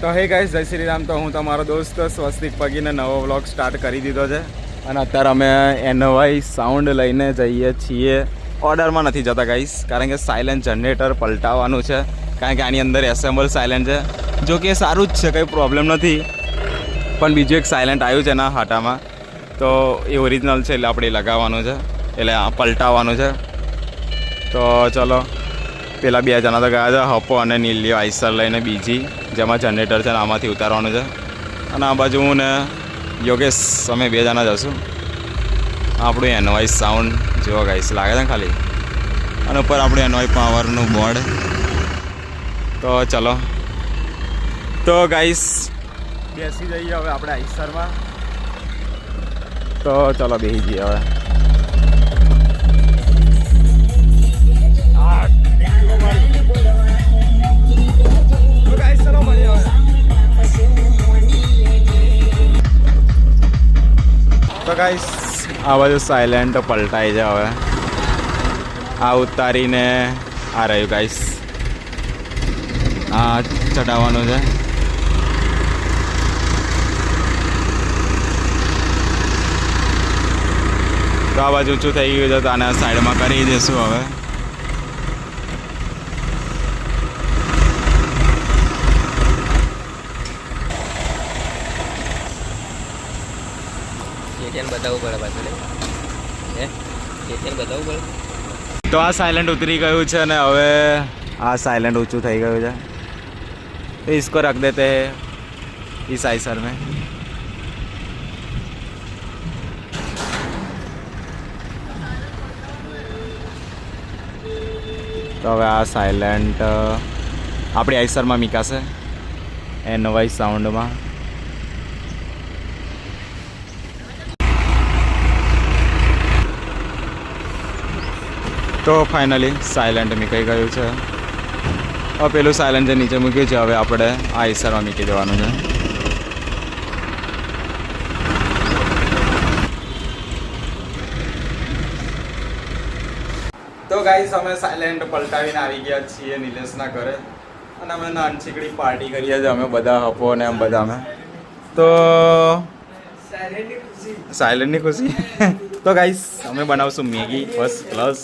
તો હે ગાઈસ, જય શ્રી રામ. તો હું તમારો દોસ્ત સ્વસ્તિક પગીને નવો વ્લોગ સ્ટાર્ટ કરી દીધો છે અને અત્યારે અમે એનવાય સાઉન્ડ લઈને જઈએ છીએ. ઓર્ડરમાં નથી જતા ગાઈસ, કારણ કે સાયલેન્ટ જનરેટર પલટાવવાનું છે, કારણ કે આની અંદર એસેમ્બલ સાયલેન્ટ છે. જો કે સારું જ છે, કંઈ પ્રોબ્લેમ નથી, પણ બીજું એક સાયલેન્ટ આવ્યું છે એના હાટામાં, તો એ ઓરિજિનલ છે એટલે આપણે લગાવવાનું છે, એટલે પલટાવવાનું છે. તો ચલો, પેલા 2 જણા તો ગયા હતા, હપો અને નીલિયો આઈસર લઈને બીજી, જેમાં જનરેટર છે ને આમાંથી ઉતારવાનું છે. અને આ બાજુ હું ને યોગેશ, અમે 2 જણા જશું. આપણું એનવાય સાઉન્ડ જેવો ગાઈસ લાગે છે ને ખાલી, અને ઉપર આપણું એનવાય પાવરનું બોર્ડ. તો ચલો, તો ગાઈસ બેસી જઈએ હવે આપણે આઈસરમાં. તો ચલો બેસી જઈએ હવે. તો ગાઈસ આ બાજુ સાયલેન્ટ પલટાઈ છે. હવે આ ઉતારીને આ રહ્યું ગાઈસ, આ ચડાવવાનું છે. તો આ બાજુ ઊંચું થઈ ગયું છે, તો આને સાઈડમાં કરી દઈશું હવે. તો આ સાયલેન્ટ ઉતરી ગયું છે ને હવે આ સાયલેન્ટ ઊંચું થઈ ગયું છે, તો इसको रख देते हैं इस आइसर में. તો હવે આ સાયલેન્ટ આપણી આઈસરમાં મીકાશે એનવાય સાઉન્ડમાં. તો ફાઇનલી સાયલેન્ટ મીકાઈ ગયું છે. હવે પેલું સાયલેન્ટ જે નીચે મૂક્યું છે, હવે આપણે આ આઈસરમાં મૂકી દેવાનું છે. તો ગાઈસ, અમે સાયલેન્ટ પલટાવીને આવી ગયા છીએ નિલેશના ઘરે, અને અમે નાનચીકડી પાર્ટી કરીએ છીએ અમે બધા, હપો ને એમ બધા અમે. તો સાયલેન્ટની ખુશી. તો ગાઈસ, અમે બનાવશું મેગી ફર્સ્ટ ક્લાસ.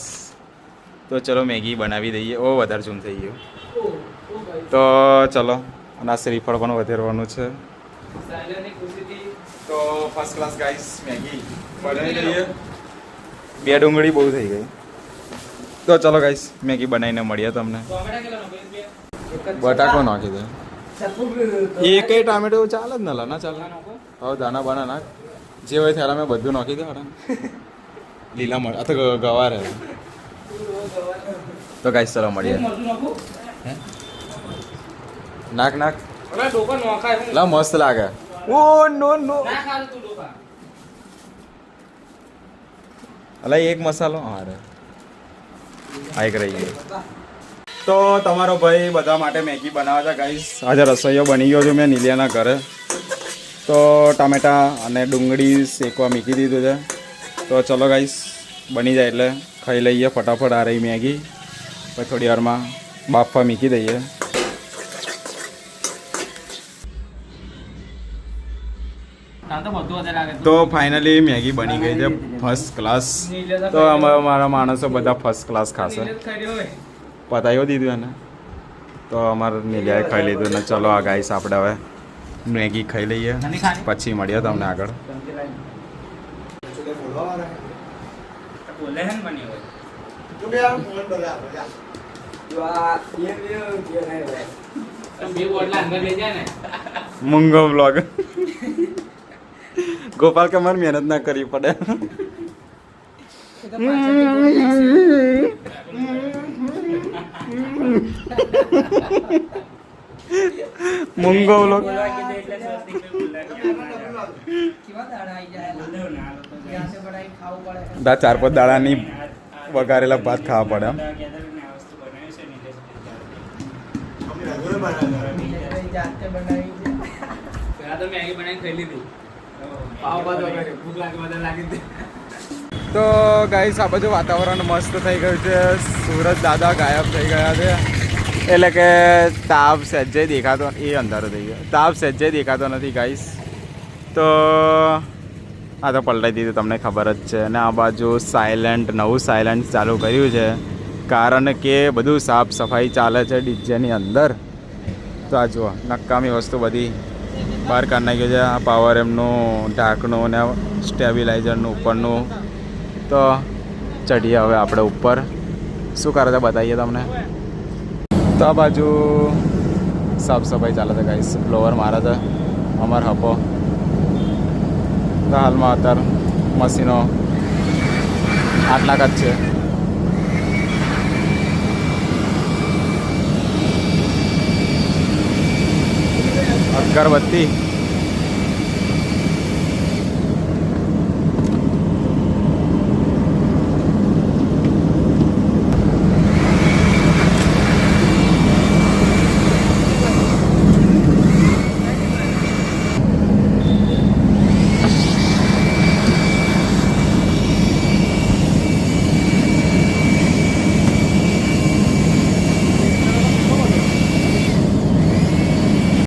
તો ચલો મેગી બનાવી દઈએ. ઓ વધારે ઝૂમ થઈ ગયું. તો ચલો, અને આ શ્રીફળ પણ વધારવાનું છે. તો ફર્સ્ટ ક્લાસ ગાઈસ મેગી બનાવી દઈએ. 2 ડુંગળી બહુ થઈ ગઈ. તો ચલો ગાઈસ, મેગી બનાવીને મળીએ તમને. બટાકો નાખી દે. એક ટામેટો ચાલે જ ના ચાલે. હવે દાણા બાણા નાખ, જે હોય ત્યારે મેં બધું નાખી દે. લીલા મળ તો ગવાર હે. તો ગાઈસ ચલો મળીએ. નાખ લા, મસ્ત લાગે. ઓ નો અલા, એક મસાલો હારે આઈ રહી ગયો. તો તમારો ભાઈ બધા માટે મેગી બનાવે છે ગાઈસ. આજે રસોઈયો બની ગયો છું મેં નીલિયાના ઘરે. તો ટામેટા અને ડુંગળી શેકવા મૂકી દીધું છે. તો ચલો ગાઈસ, બની જાય એટલે ખાઈ લઈએ ફટાફટ આ રહી મેગી. પછી થોડી વારમાં બાફવા મૂકી દઈએ. તો ફાઇનલી મેગી બની ગઈ છે ફર્સ્ટ ક્લાસ. તો અમારા માણસો બધા ફર્સ્ટ ક્લાસ ખાશે. પતાવી દીધું એને. તો અમારે નીલિયાએ ખાઈ લીધું ને. ચલો આ ગાઈસ, આપણે હવે મેગી ખાઈ લઈએ, પછી મળીએ તમને આગળ. મૂંગો બ્લોગ. ગોપાલ કે મારે મહેનત ના કરવી પડે. મૂંગો બ્લોગ. દા 4-5 દાડાની વઘારેલા ભાત ખાવા પડે. તો ગાઈસ, આ બધું વાતાવરણ મસ્ત થઈ ગયું છે. સુરજ દાદા ગાયબ થઈ ગયા છે. એટલે કે તાપ સહેજે દેખાતો એ અંધારો થઈ ગયો, તાપ સહેજે દેખાતો નથી ગાઈસ. તો આ તો પલટાઈ દીધું, તમને ખબર જ છે. અને આ બાજુ નવું સાયલેન્ટ ચાલુ કર્યું છે, કારણ કે બધું સાફ સફાઈ ચાલે છે ડીજેની અંદર. તો આ જુઓ નકામી વસ્તુ બધી બહાર કાઢી નાખ્યું છે. આ પાવર એમનું ઢાંકણું ને સ્ટેબિલાઇઝરનું ઉપરનું. તો ચઢીએ હવે આપણે ઉપર. શું કરે છે બતાવીએ તમને. તો આ બાજુ સાફ સફાઈ ચાલે છે ગાઈસ, બ્લોવર મારે છે અમાર હપો. તો હાલમાં અત્યારે મશીનો આટલાક જ છે. અગરબત્તી